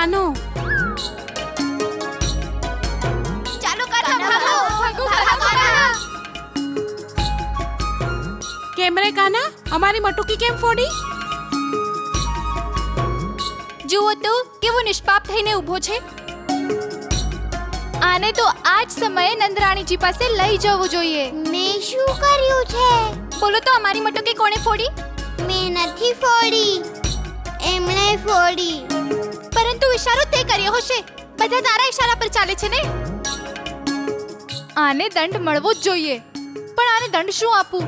કાનો. ચાલો કાના, ભાગો કાના. કેમ રે કાના, અમારી મટુકી કેમ ફોડી? જુઓ તો કેવો નિષ્પાપ થઈને ઊભો છે. આને તો આજ સમયે નંદરાણીજી પાસે લઈ જવું જોઈએ. મેં શું કર્યું છે? બોલો તો અમારી મટુકી કોણે ફોડી? મેં નથી ફોડી, એમણે ફોડી. પરંતુ ઈશારો તે કર્યો હશે. બધા તારા ઈશારા પર ચાલે છે ને. આને દંડ મળવો જ જોઈએ. પણ આને દંડ શું આપું?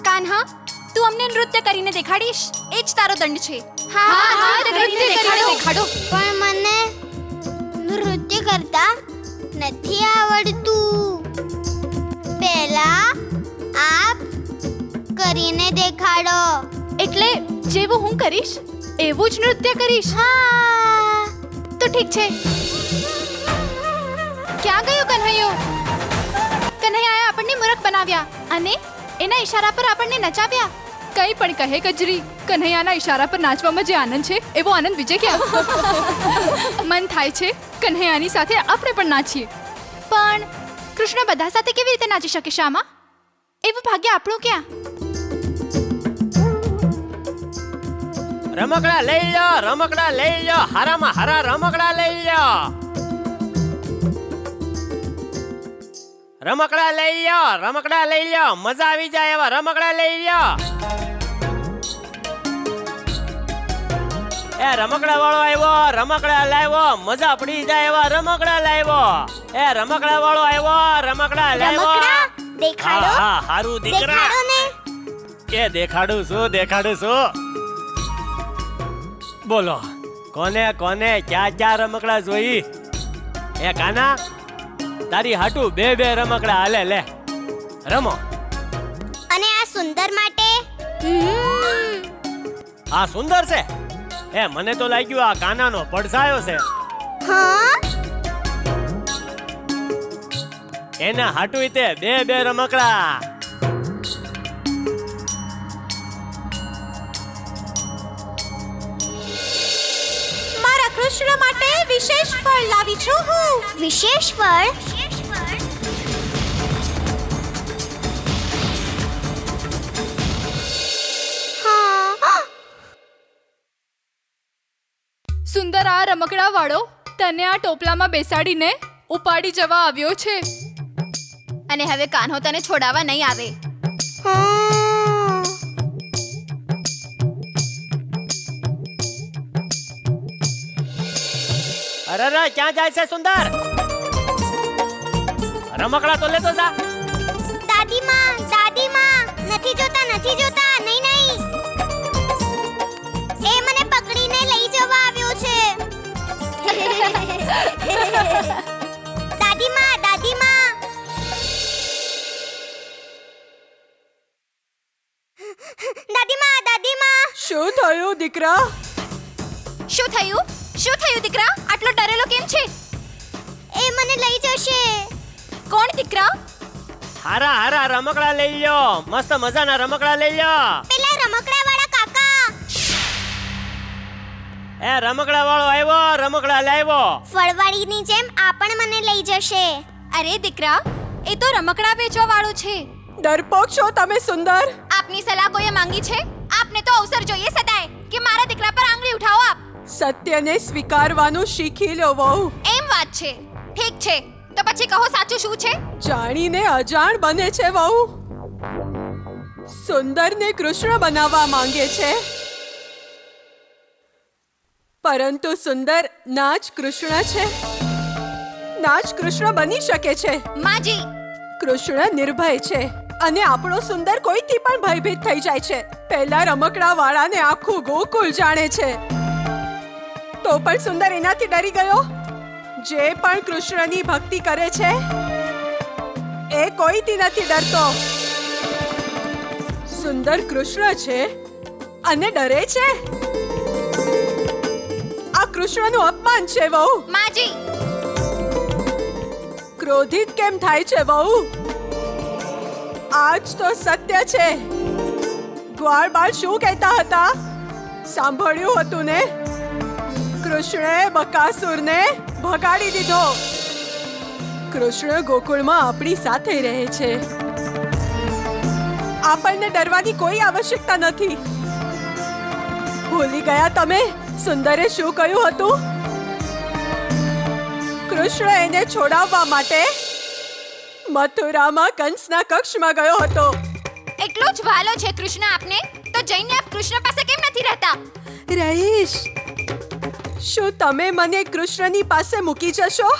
કાન્હા, તું અમને નૃત્ય કરીને દેખાડીશ. એ જ તારો દંડ છે. હા, નૃત્ય કરીને દેખાડો. પણ મને નૃત્ય કરતા નથી આવડતું. પહેલા આપ કરીને દેખાડો. એટલે જેવું હું કરીશ એવું જ નૃત્ય કરીશ. હા, તો ઠીક છે. ક્યાં ગયો કન્હૈયો? કન્હૈયાએ આપણને મૂર્ખ બનાવ્યા અને એના ઈશારા પર આપણને નચાવ્યા. કંઈ પણ કહે કજરી, કન્હૈયાના ઈશારા પર નાચવામાં જે આનંદ છે એવો આનંદ બીજે ક્યાં? મન થાય છે કન્હૈયાની સાથે આપણે પણ નાચીએ. પણ કૃષ્ણ બધા સાથે કેવી રીતે નાચી શકે શામાં? એવું ભાગ્ય આપણું ક્યાં? રમકડા લઈ લો, રમકડા લઈ લો, હારામાં હારા રમકડા લઈ લો. રમકડા લઈ લો, રમકડા લઈ લો, મજા આવી જાય એવા રમકડા લઈ લો. એ રમકડા વાળો આવ્યો, રમકડા લાવ્યો, મજા પડી જાય એવા રમકડા લાવ્યો. એ રમકડા વાળો આવ્યો, રમકડા લાવ્યો. રમકડા દેખાડો. હા, હારું દીકરા. દેખાડો ને. કે દેખાડું છું. બોલો, કોને કોને ક્યાં રમકડા જોઈ? એ કાના, તારી હાટુ બે રમકડા હાલે, લે રમો. અને આ સુંદર માટે આ સુંદર છે? એ મને તો લાગ્યું આ કાનાનો પડસાયો છે. હા, એના હાટુ તે બે રમકડા. મારા કૃષ્ણ માટે વિશેષ ફળ લાવી છું હું. વિશેષ ફળ. હા, સુંદર, આ રમકડા વાળો તને આ ટોપલામાં બેસાડીને ઉપાડી જવા આવ્યો છે અને હવે કાન્હો તને છોડાવવા નહીં આવે. હા. અરે ક્યાં જાય છે સુંદર? રમકડા તો લેતો જા. દાદીમાં, નથી જોતા, નહીં. એ મને પકડીને લઈ જવા આવ્યો છે. દાદીમાં. શું થયું દીકરા? શું થયું દીકરા? આટલો ડરેલો કેમ છે? એ મને લઈ જશે. કોણ દીકરા? હારા રમકડા લઈ લો, મસ્ત મજાના રમકડા લઈ લો. પેલા રમકડાવાળા કાકા. એ રમકડા વાળો આવ્યો, રમકડા લાવ્યો. ફળવાડીની જેમ આ પણ મને લઈ જશે. અરે દીકરા, એ તો રમકડા વેચવા વાળો છે. ડરપોક છો તમે સુંદર. આપની સલાહ કોઈએ માંગી છે? આપને તો અવસર જોઈએ સદાય કે મારા દીકરા પર આંગળી ઉઠાવો આપ. સત્યને સ્વીકારવાનું શીખી લો વહુ. એમ વાત છે. ઠીક છે, તો પછી કહો સાચું શું છે? જાણીને અજાણ બને છે વહુ. સુંદરને કૃષ્ણ બનાવવા માંગે છે, પરંતુ સુંદર નાચ કૃષ્ણ છે. નાચ કૃષ્ણ બની શકે છે. માજી, કૃષ્ણ નિર્ભય છે અને આપણો સુંદર કોઈથી પણ ભયભીત થઈ જાય છે. પહેલા રમકડા વાળાને આખું ગોકુળ જાણે છે, તો પણ સુંદર એનાથી ડરી ગયો. જે પણ કૃષ્ણની ભક્તિ કરે છે એ કોઈથી નથી ડરતો. સુંદર કૃષ્ણ છે અને ડરે છે. આ કૃષ્ણનું અપમાન છે વહુ. માજી, ક્રોધિત કેમ થાય છે વહુ? આજ તો સત્ય છે. ગ્વાળબાળ શું કહેતા હતા? સાંભળ્યું હતું ને? કૃષ્ણે બકાસુરને ભગાડી દીધો. કૃષ્ણ ગોકુળમાં આપણી સાથે રહે છે. આપણને ડરવાની કોઈ આવશ્યકતા નથી. ભૂલી ગયા તમે સુંદરે શું કહ્યું હતું? કૃષ્ણ એને છોડાવવા માટે મથુરામાં કંસના કક્ષમાં ગયો હતો. એટલો જ વાલો છે કૃષ્ણ આપને, તો જઈને આપ કૃષ્ણ પાસે કેમ નથી રહેતા? રહીશ, શું તમે મને કૃષ્ણની પાસે મૂકી જશો?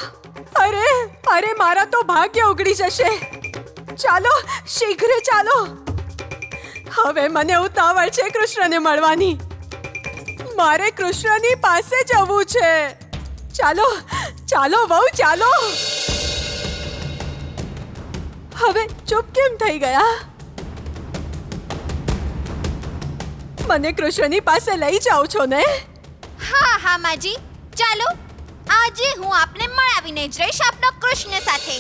અરે અરે, મારા તો ભાગ્ય ઉગડી જશે. ચાલો, શીઘ્ર ચાલો. હવે મને ઉતાવળ છે કૃષ્ણને મળવાની. મારે કૃષ્ણની પાસે જવું છે. ચાલો ચાલો વહુ, ચાલો. હવે ચૂપ કેમ થઈ ગયા? મને કૃષ્ણની પાસે લઈ જાઓ છો ને? હા હા માજી, ચાલો આજે હું આપને મળાવીને જ રહીશ આપનો કૃષ્ણ સાથે.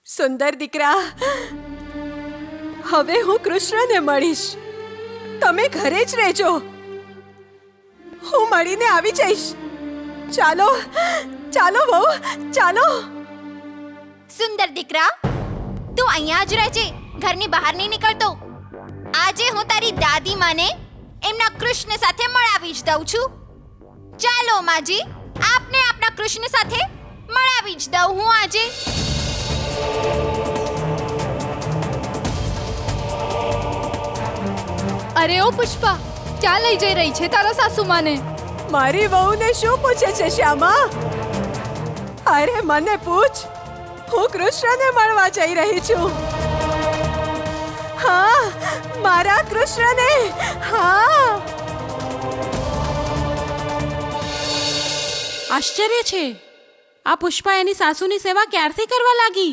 સુંદર દીકરા, હવે હું કૃષ્ણને મળીશ. તમે ઘરે જ રહેજો. હું મળીને આવી જઈશ. ચાલો ચાલો વહુ, ચાલો. સુંદર દીકરા, તું અહીંયા જ રહેજે, ઘરની બહાર નહીં નીકળતો. આજે હું તારી દાદી માને એમના કૃષ્ણ સાથે મળાવી જ દઉં છું. ચાલો માજી, આપને આપના કૃષ્ણ સાથે મળાવી જ દઉં હું આજે. અરે ઓ પુષ્પા, ક્યાં લઈ જઈ રહી છે તારા સાસુમાને? મારી વહુને શું પૂછે છે શ્યામા? અરે મને પૂછ, હું કૃષ્ણને મળવા જઈ રહી છું. હા, મારા કૃષ્ણને. હા. આશ્ચર્ય છે, આ પુષ્પા એની સાસુની સેવા ક્યારથી કરવા લાગી?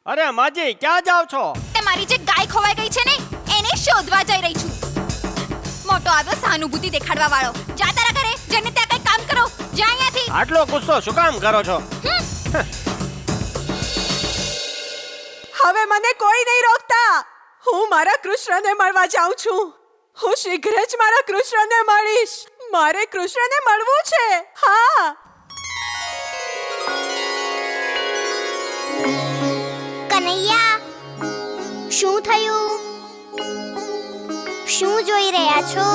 અરે માજી, ક્યાં જાવ છો? તે મારી જે ગાય ખોવાઈ ગઈ છે ને, એને શોધવા જઈ રહી છું. મોટો આવ્યો સહાનુભૂતિ દેખાડવા વાળો. જા તારા ઘરે જઈને ત્યાં કઈ કામ કરો. જા અહીંયાથી. આટલો ગુસ્સો શું કામ કરો છો? હવે મને કોઈ નહીં રોકતા. હું મારા કૃષ્ણને મળવા જાઉં છું. હું શીઘ્ર જ મારા કૃષ્ણને મળીશ. મારે કૃષ્ણને મળવું છે. હા. કનૈયા, શું થયું? શું જોઈ રહ્યા છો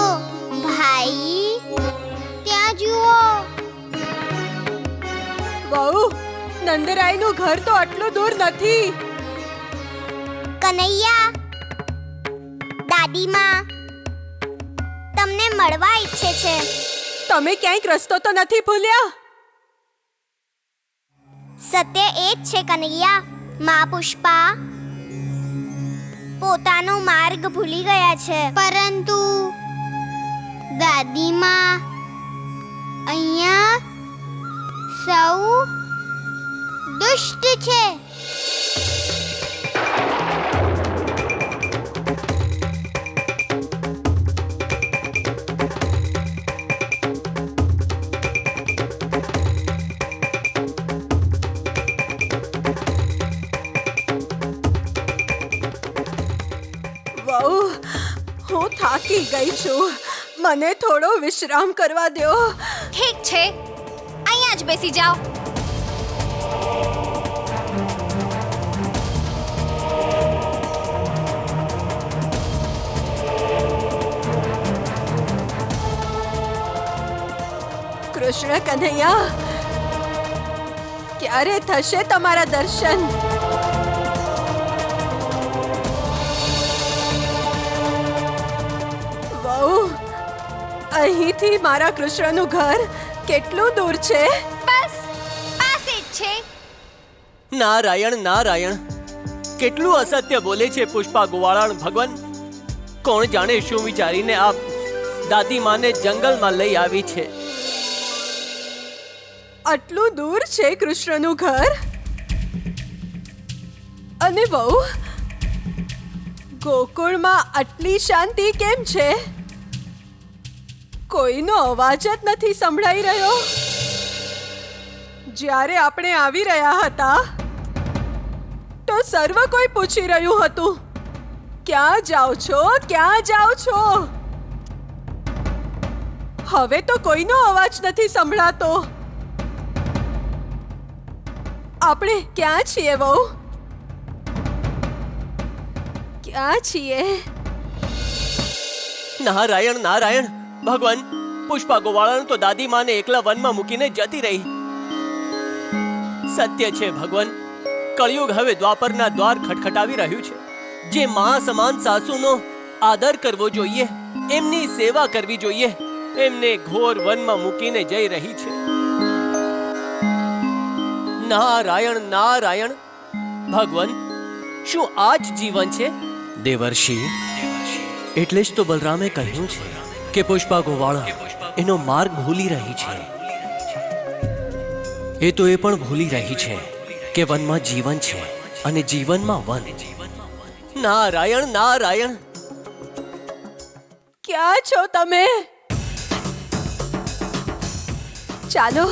ભાઈ? ત્યાં જુઓ. વહુ, નંદરાયનું ઘર તો આટલું દૂર નથી. કનૈયા, દાદીમાં તમને મળવા ઈચ્છે છે. તમે ક્યાંક રસ્તો તો નથી ભૂલ્યા? સત્ય એ જ છે કનૈયા. માં પુષ્પા પોતાનો માર્ગ ભૂલી ગયા છે. પરંતુ દાદીમાં અહીંયા સૌ દુષ્ટ છે. વહુ, હું થાકી ગઈ છું. મને થોડો વિશ્રામ કરવા દો. ઠીક છે, અહીંયા જ બેસી જાઓ. કૃષ્ણ કન્હૈયા, ક્યારે થશે તમારા દર્શન? વહુ, અહીંથી મારા કૃષ્ણનું ઘર કેટલું દૂર છે? બસ પાસે જ છે. નારાયણ નારાયણ, કેટલું અસત્ય બોલે છે પુષ્પા ગોવાળાણ ભગવાન. કોણ જાણે શું વિચારીને આ દાદી માને જંગલમાં લઈ આવી છે. આટલું દૂર છે કૃષ્ણનું ઘર. અને વહુ, ગોકુળમાં આટલી શાંતિ કેમ છે? કોઈનો અવાજ જ નથી સંભળાઈ રહ્યો. જ્યારે આપણે આવી રહ્યા હતા તો સર્વ કોઈ પૂછી રહ્યું હતું, ક્યાં જાઓ છો, ક્યાં જાઓ છો? હવે તો કોઈનો અવાજ નથી સંભળાતો. આપણે ક્યાં છીએ વહુ? ક્યાં છીએ? નારાયણ નારાયણ ભગવાન, પુષ્પા ગોવાળાને તો દાદી માને એકલા વનમાં મૂકીને જતી રહી. સત્ય છે ભગવાન, કળિયુગ હવે દ્વાપરના દ્વાર ખટખટાવી રહ્યું છે. જે મા સમાન સાસુનો આદર કરવો જોઈએ, એમની સેવા કરવી જોઈએ, એમને ઘોર વનમાં મૂકીને જઈ રહી છે. નારાયણ નારાયણ ભગવાન, શું આ જ જીવન છે? દેવર્ષિ, એટલે જ તો બલરામે કહ્યું છે કે પુષ્પા ગોવાળા એનો માર્ગ ભૂલી રહી છે. એ તો એ પણ ભૂલી રહી છે કે વનમાં જીવન છે અને જીવનમાં વન. નારાયણ નારાયણ. ક્યાં છો તમે? ચાલો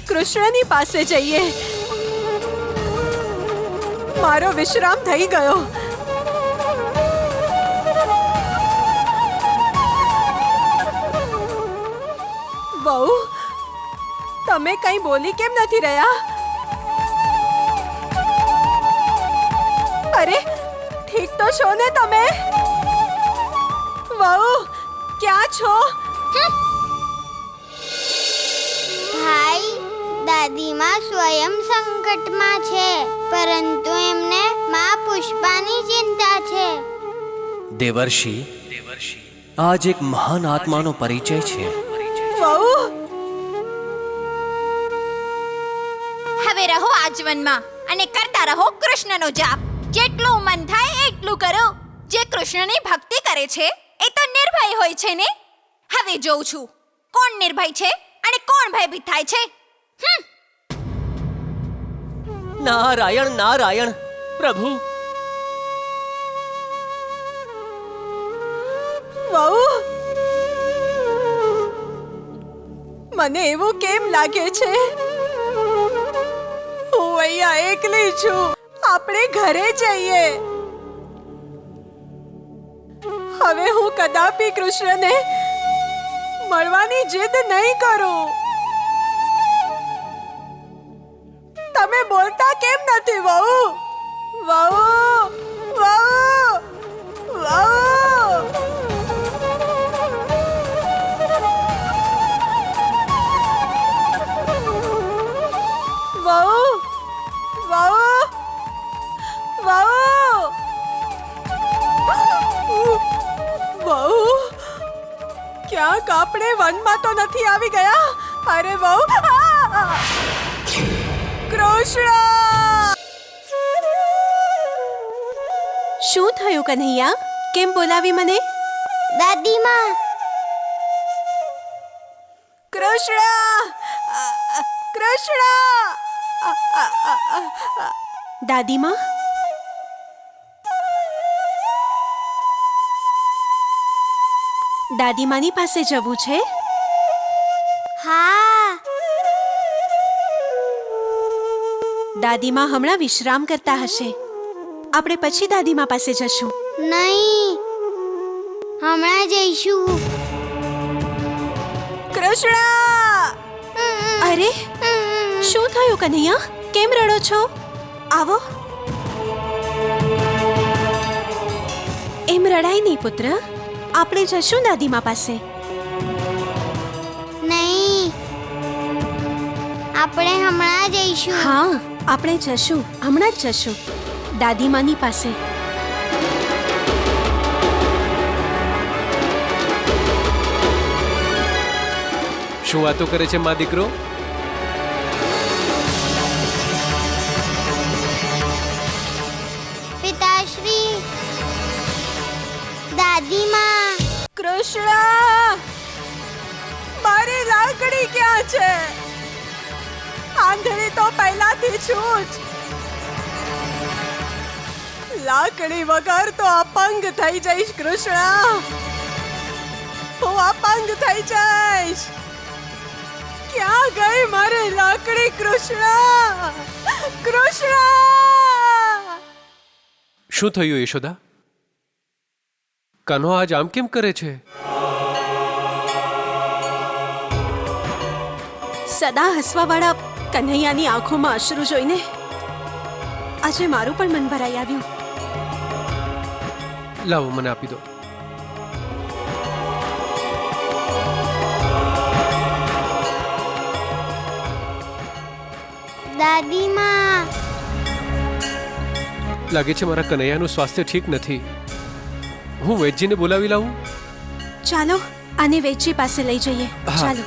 કૃષ્ણની પાસે જઈએ. મારો વિશ્રામ થઈ ગયો. બહુ, તમે કઈ બોલી કેમ નથી રહ્યા? અરે ઠીક તો છો ને તમે? વહુ ક્યાં છો? ભાઈ, દાદીમાં સ્વયં સંકટમાં છે, પરંતુ એમને માં પુષ્પાની ચિંતા છે. દેવર્ષિ, આજ એક મહાન આત્માનો પરિચય છે. વહુ, હવે રહો આજીવનમાં અને કરતા રહો કૃષ્ણનો જાપ. જેટલું મન થાય એટલું કરો. જે કૃષ્ણની ભક્તિ કરે છે એ તો નિર્ભય હોય છે ને. હવે જોઉં છું કોણ નિર્ભય છે અને કોણ ભયભીત થાય છે. નારાયણ નારાયણ પ્રભુ. વહુ, મને એવું કેમ લાગે છે હું અહીંયા એકલી છું? આપણે ઘરે જઈએ. હવે હું કદાપી કૃષ્ણને મળવાની જીદ નહીં કરું. તમે બોલતા કેમ નથી વહુ? વહુ, વહુ, વહુ. વહુ, વહુ, વહુ, વહુ, ક્યાંક આપણે વનમાં તો નથી આવી ગયા? અરે વહુ, કૃષ્ણ! શું થયું કન્હૈયા? કેમ બોલાવી મને? દાદીમાં, કૃષ્ણ! કૃષ્ણ! દાદીમાં, દાદીમાની પાસે જવું છે? હા. દાદીમા હમણાં વિશ્રામ કરતા હશે. આપણે પછી દાદીમા પાસે જશું. નહીં, હમણાં જઈશું. કૃષ્ણ! અરે શું થયું કન્હૈયા? કેમ રડો છો? આવો. એમ રડાય નહીં પુત્ર, આપણે જશું દાદીમા પાસે. નહીં, આપણે હમણાં જઈશું. હા, આપણે જશું, હમણાં જ જશું દાદીમાની પાસે. શું વાતો કરે છે મા દીકરો? પિતાશ્રી, દાદીમાં. કૃષ્ણ! મારી લાકડી ક્યાં છે? આંધળી તો પહેલાથી છું જ. લાકડી વગર તો અપંગ થઈ જઈશ કૃષ્ણ. હું અપંગ થઈ જઈશ. ક્યાં ગઈ મારી લાકડી કૃષ્ણ? કૃષ્ણ! શું થયું યશોદા? કાન્હો આજ આમ કેમ કરે છે? સદા હસવાવાળા કન્હૈયાની આંખોમાં અશ્રુ જોઈને આજે મારું પણ મન ભરાઈ આવ્યું. લાવો મને આપી દો. દાદીમાં લાગે છે મારા કનૈયાનું સ્વાસ્થ્ય ઠીક નથી. હું વૈદ્યને બોલાવી લાવું? ચાલો આને વેચી પાસે લઈ જઈએ. હા. ચાલો.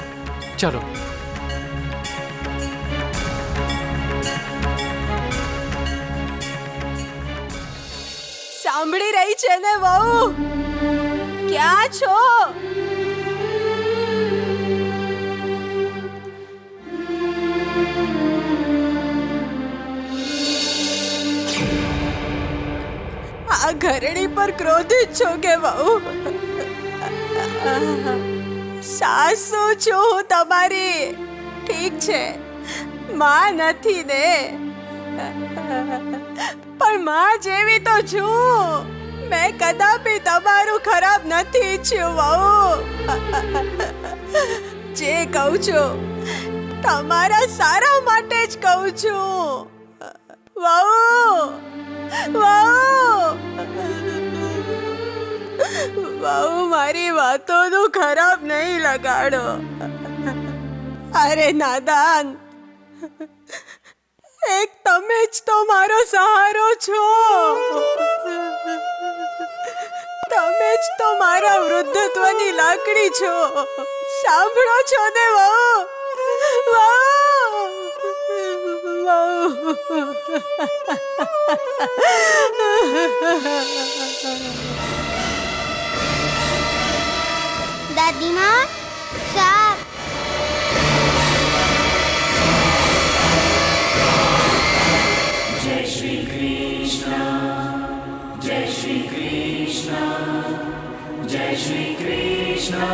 ચાલો. સાંભળી રહી છે ને વહુ? ક્યાં છો? આ ઘરણી પર ક્રોધિત છો કે વહુ? સાસુ છું હું તમારી. ઠીક છે, માં નથી ને, પણ માં જેવી તો છું. મેં કદાપી તમારું ખરાબ નથી ઈચ્છ્યું વહુ. જે કહું છું તમારા સારા માટે જ કહું છું. વહુ વહુ વહુ, મારી વાતોનું ખરાબ નહીં લગાડો. અરે નાદાન, એક તમે જ તો મારો સહારો છો. તમે જ તો મારા વૃદ્ધત્વની લાકડી છો. સાંભળો છો ને વહુ? વહુ દાદીમાં સાપ. જય શ્રી કૃષ્ણ